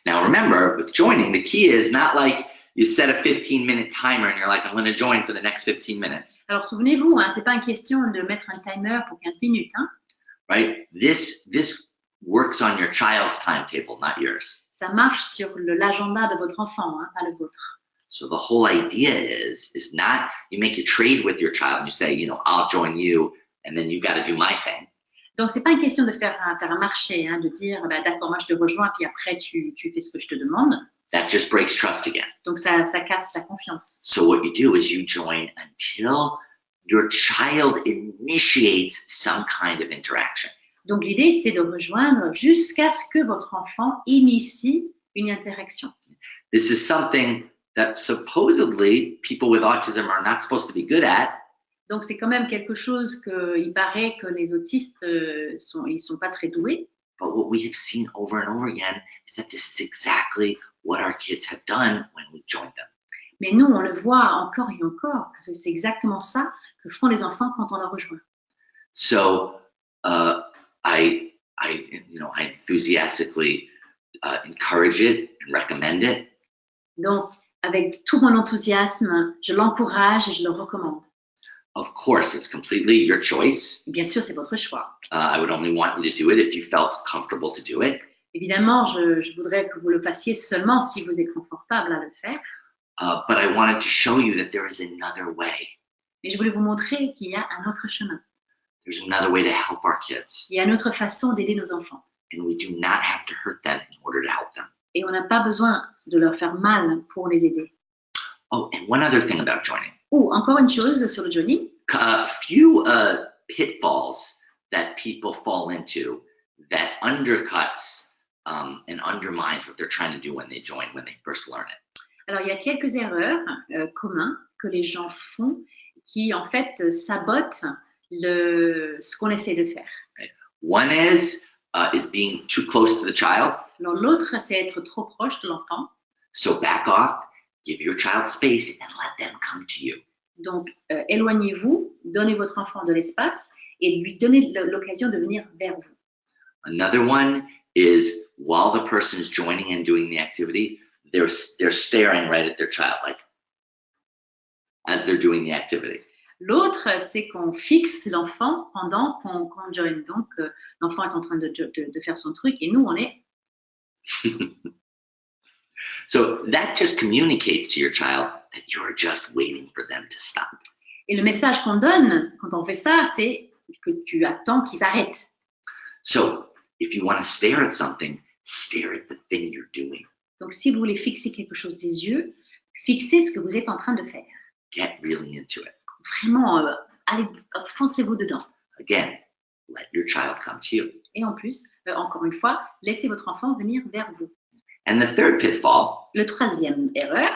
Now remember, with joining, the key is not like you set a 15-minute timer and you're like, I'm going to join for the next 15 minutes. Alors souvenez-vous, hein, c'est pas une question de mettre un timer pour 15 minutes. Hein. Right? This works on your child's timetable, not yours. Ça marche sur l'agenda de votre enfant, hein, pas le vôtre. So the whole idea is not you make a trade with your child and you say, I'll join you and then you got to do my thing. Donc c'est pas une question de faire un marché, hein, de dire bah, d'accord, moi je te rejoins puis après tu fais ce que je te demande. That just breaks trust again. Donc ça casse la confiance. So what you do is you join until your child initiates some kind of interaction. Donc l'idée c'est de rejoindre jusqu'à ce que votre enfant initie une interaction. This is something that supposedly people with autism are not supposed to be good at. Donc c'est quand même quelque chose il paraît que les autistes ils sont pas très doués. But what we have seen over and over again is that this is exactly what our kids have done when we joined them. Mais nous on le voit encore et encore que c'est exactement ça que font les enfants quand on les rejoint. So I enthusiastically encourage it and recommend it. Donc avec tout mon enthousiasme, je l'encourage et je le recommande. Of course, it's completely your choice. Bien sûr, c'est votre choix. I would only want you to do it if you felt comfortable to do it. Évidemment, je voudrais que vous le fassiez seulement si vous êtes confortable à le faire. But I wanted to show you that there is another way. Mais je voulais vous montrer qu'il y a un autre chemin. There's another way to help our kids. Il y a une autre façon d'aider nos enfants. And we do not have to hurt them in order to help them. Et on n'a pas besoin de leur faire mal pour les aider. Oh, and one other thing about joining. Encore une chose sur le joining. A few pitfalls that people fall into that undercuts and undermines what they're trying to do when they join, when they first learn it. Alors, il y a quelques erreurs communes que les gens font qui, en fait, sabotent ce qu'on essaie de faire. One is being too close to the child. Alors, l'autre, c'est être trop proche de l'enfant. So back off, give your child space, and let them come to you. Donc, éloignez-vous, donnez votre enfant de l'espace et lui donnez l'occasion de venir vers vous. Another one is while the person's joining and doing the activity, they're staring right at their child, like as they're doing the activity. L'autre, c'est qu'on fixe l'enfant pendant qu'on join. Donc, l'enfant est en train de faire son truc et nous, on est... So that just communicates to your child that you're just waiting for them to stop. Et le message qu'on donne quand on fait ça, c'est que tu attends qu'ils arrêtent. So if you want to stare at something, stare at the thing you're doing. Donc, si vous voulez fixer quelque chose des yeux, fixez ce que vous êtes en train de faire. Get really into it. Vraiment, allez, foncez-vous dedans. Again, let your child come to you. Et en plus, encore une fois, laissez votre enfant venir vers vous. And the third pitfall, Le troisième erreur,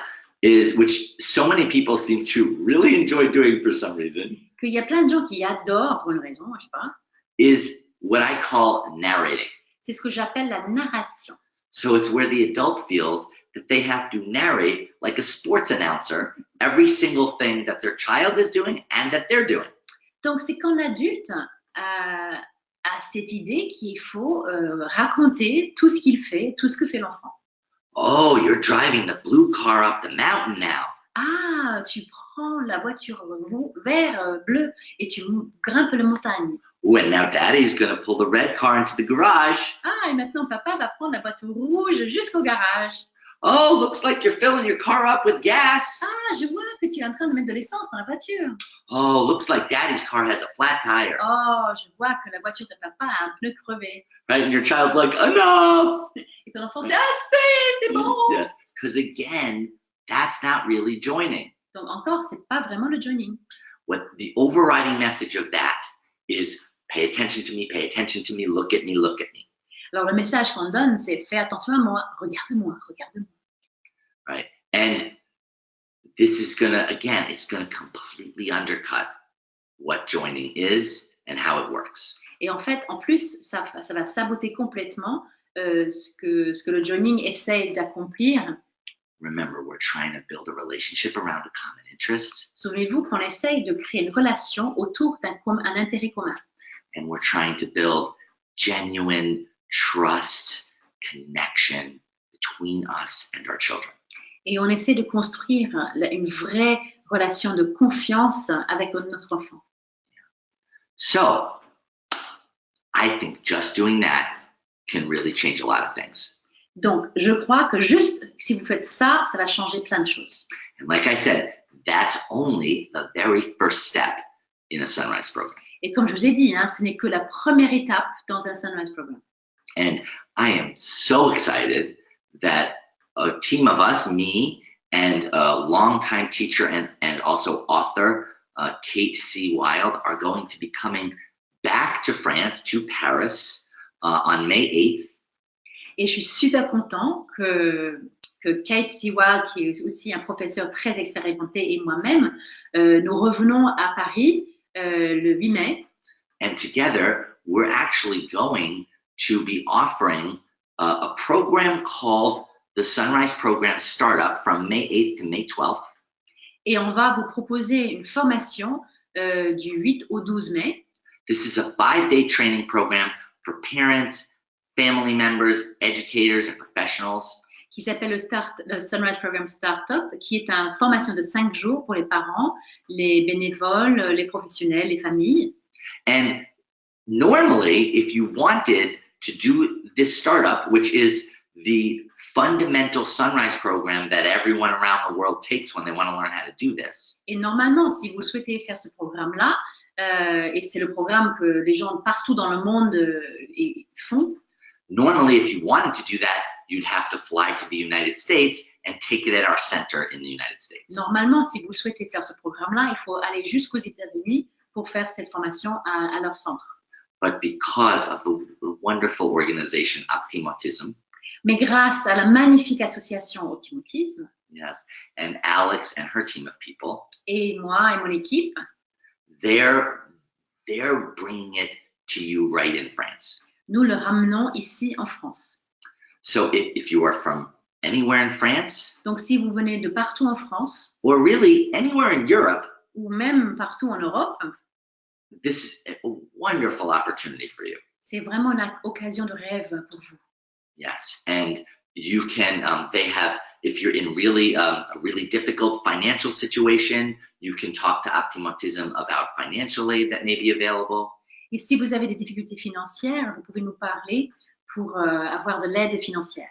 is which so many people seem to really enjoy doing for some reason, qu'il y a plein de gens qui adorent pour une raison, je sais pas, is what I call narrating. c'est ce que j'appelle la narration. So it's where the adult feels that they have to narrate like a sports announcer every single thing that their child is doing and that they're doing. Donc, c'est quand l'adulte a cette idée qu'il faut raconter tout ce qu'il fait, tout ce que fait l'enfant. Oh, you're driving the blue car up the mountain now. Ah, tu prends la voiture vert, bleu, et tu grimpes la montagne. Oh, and now daddy's going to pull the red car into the garage. Ah, et maintenant papa va prendre la voiture rouge jusqu'au garage. Oh, looks like you're filling your car up with gas. Ah, je vois que tu es en train de mettre de l'essence dans la voiture. Oh, looks like daddy's car has a flat tire. Oh, je vois que la voiture de papa a un pneu crevé. Right? And your child's like, enough. Et ton enfant, c'est assez, c'est bon. Yes, because again, that's not really joining. Donc encore, c'est pas vraiment le joining. What the overriding message of that is pay attention to me, look at me, look at me. Alors le message qu'on donne, c'est fais attention à moi, regarde-moi, regarde-moi. Right? And this is gonna, again, it's gonna completely undercut what joining is and how it works. Et en fait, en plus, ça va saboter complètement ce que le joining essaye d'accomplir. Remember, we're trying to build a relationship around a common interest. Souvenez-vous qu'on essaye de créer une relation autour d'un intérêt commun. And we're trying to build genuine trust, connection between us and our children. Et on essaie de construire une vraie relation de confiance avec notre enfant. So, I think just doing that can really change a lot of things. Donc, je crois que juste si vous faites ça, ça va changer plein de choses. And like I said, that's only the very first step in a Sunrise program. Et comme je vous ai dit, ce n'est que la première étape dans un Sunrise program. And I am so excited that a team of us, me and a longtime teacher and also author, Kate C. Wilde, are going to be coming back to France, to Paris, on May 8th. Et je suis super content que Kate C. Wilde, qui est aussi un professeur très expérimenté, et moi-même, nous revenons à Paris le 8 mai. And together, we're actually going to be offering a program called the Sunrise Program Startup from May 8th to May 12th. Et on va vous proposer une formation du 8 au 12 mai. This is a 5-day training program for parents, family members, educators, and professionals. Qui s'appelle le Sunrise Program Startup, qui est une formation de 5 jours pour les parents, les bénévoles, les professionnels, les familles. And normally, if you wanted to do this startup, which is the fundamental Sunrise program that everyone around the world takes when they want to learn how to do this. Et normalement, si vous souhaitez faire ce programme-là, et c'est le programme que les gens partout dans le monde font. Normally, if you wanted to do that, you'd have to fly to the United States and take it at our center in the United States. Normalement, si vous souhaitez faire ce programme-là, il faut aller jusqu'aux États-Unis pour faire cette formation à leur centre. But because of the wonderful organization Optim'Autisme, Mais grâce à la magnifique association Optim'Autisme, yes, and Alex and her team of people, et moi et mon équipe, they're bringing it to you right in France. nous le ramenons ici en France. So if you are from anywhere in France, Donc si vous venez de partout en France, or really anywhere in Europe, ou même partout en Europe, this is a wonderful opportunity for you. c'est vraiment une occasion de rêve pour vous. Yes, and you can, they have, if you're in really a really difficult financial situation, you can talk to Optim'Autisme about financial aid that may be available. Et si vous avez des difficultés financières, vous pouvez nous parler pour avoir de l'aide financière.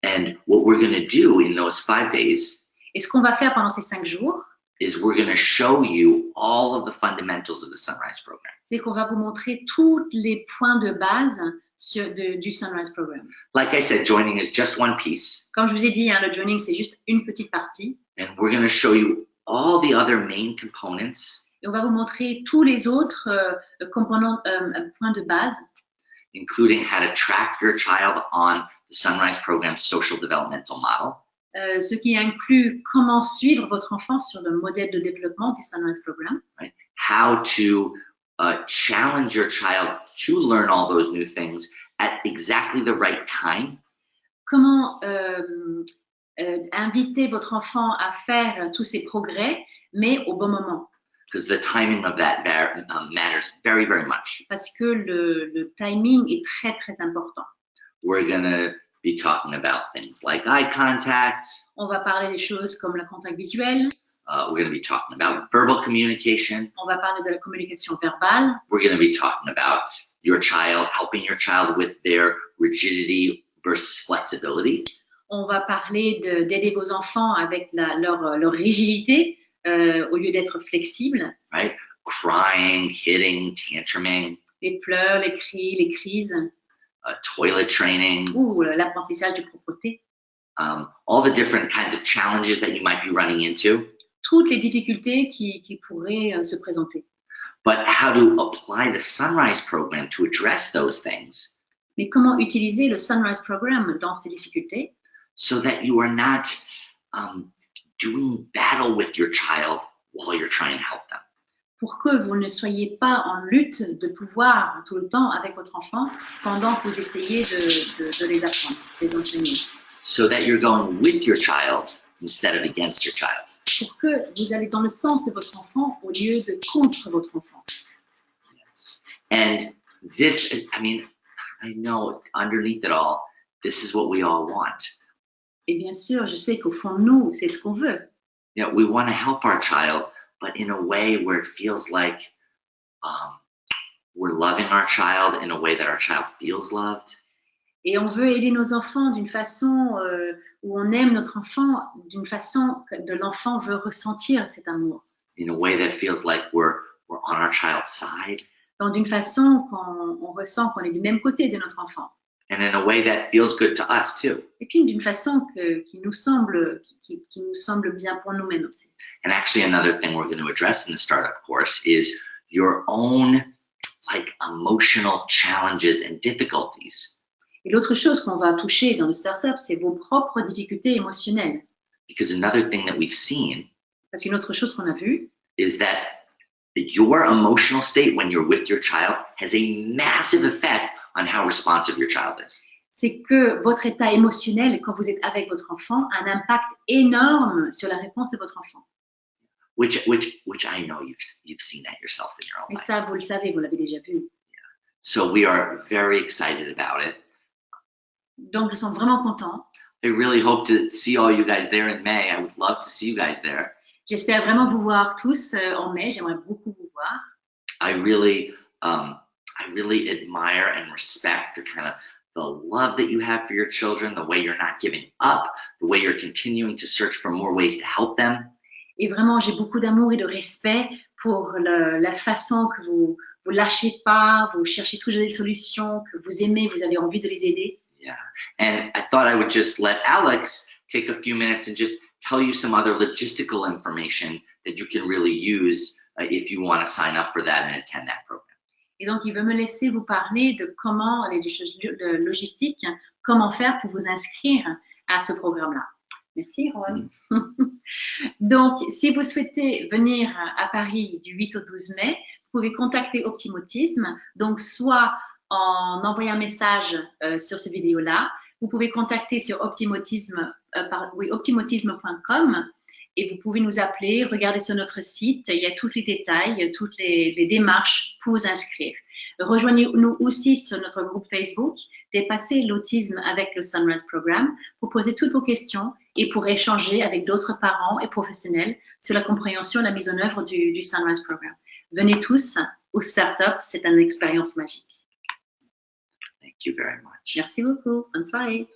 And what we're going to do in those 5 days Et ce qu'on va faire pendant ces 5 jours, is we're going to show you all of the fundamentals of the Sunrise program. c'est qu'on va vous montrer tous les points de base du Sunrise Program. Like I said, joining is just one piece. Comme je vous ai dit, le joining, c'est juste une petite partie. And we're going to show you all the other main components, Et on va vous montrer tous les autres composants, points de base, including how to track your child on the Sunrise program's social developmental model, ce qui inclut comment suivre votre enfant sur le modèle de développement du Sunrise Program, right? How to challenge your child to learn all those new things at exactly the right time, comment inviter votre enfant à faire tous ces progrès, mais au bon moment. because the timing of that matters very, very much. Parce que le timing est très, très important. We're going to be talking about things like eye contact. On va parler des choses comme le contact visuel. We're going to be talking about verbal communication. On va parler de la communication verbale. We're going to be talking about your child, helping your child with their rigidity versus flexibility. On va parler d'aider vos enfants avec leur rigidité au lieu d'être flexible. Right? Crying, hitting, tantruming. Les pleurs, les cris, les crises. Toilet training. Ou l'apprentissage de propreté. All the different kinds of challenges that you might be running into. Toutes les difficultés qui pourraient se présenter. But how to apply the Sunrise program to address those things. Mais comment utiliser le Sunrise Program dans ces difficultés? So that you are not doing battle with your child while you're trying to help them. Pour que vous ne soyez pas en lutte de pouvoir tout le temps avec votre enfant pendant que vous essayez de les apprendre, de les enseigner. So that you're going with your child instead of against your child. Pour que vous allez dans le sens de votre enfant au lieu de contre votre enfant. Yes. And this, I mean, I know underneath it all, this is what we all want. Et bien sûr, je sais qu'au fond de nous, c'est ce qu'on veut. You know, we want to help our child, but in a way where it feels like we're loving our child in a way that our child feels loved. Et on veut aider nos enfants d'une façon où on aime notre enfant, d'une façon que l'enfant veut ressentir cet amour. In a way that feels like we're on our child's side. Donc d'une façon qu'on ressent qu'on est du même côté de notre enfant. And in a way that feels good to us too. Et puis d'une façon qui nous semble bien pour nous-mêmes aussi. And actually another thing we're going to address in the startup course is your own like emotional challenges and difficulties. Et l'autre chose qu'on va toucher dans le startup, c'est vos propres difficultés émotionnelles. Because another thing that we've seen Parce qu'une autre chose qu'on a vue, is that your emotional state when you're with your child has a massive effect on how responsive your child is. c'est que votre état émotionnel, quand vous êtes avec votre enfant, a un impact énorme sur la réponse de votre enfant. Which I know you've seen that yourself in your own Et life. ça, vous le savez, vous l'avez déjà vu. So we are very excited about it. Donc, je suis vraiment content. I really hope to see all you guys there in May. I would love to see you guys there. J'espère vraiment vous voir tous en mai. J'aimerais beaucoup vous voir. I really admire and respect the love that you have for your children, the way you're not giving up, the way you're continuing to search for more ways to help them. Et vraiment, j'ai beaucoup d'amour et de respect pour la façon que vous lâchez pas, vous cherchez toujours des solutions, que vous aimez, vous avez envie de les aider. Yeah, and I thought I would just let Alex take a few minutes and just tell you some other logistical information that you can really use if you want to sign up for that and attend that program. Et donc, il veut me laisser vous parler de comment les choses logistiques comment faire pour vous inscrire à ce programme-là. Merci, Raun. Donc, si vous souhaitez venir à Paris du 8 au 12 mai, vous pouvez contacter Optim'Autisme, donc soit en envoyant un message sur cette vidéo-là, vous pouvez contacter sur optim'autisme.com et vous pouvez nous appeler, regarder sur notre site, il y a tous les détails, toutes les démarches pour vous inscrire. Rejoignez-nous aussi sur notre groupe Facebook, Dépasser l'autisme avec le Sunrise Programme, pour poser toutes vos questions et pour échanger avec d'autres parents et professionnels sur la compréhension et la mise en œuvre du Sunrise Programme. Venez tous au Startup, c'est une expérience magique. Thank you very much. Merci beaucoup. Bonne soirée.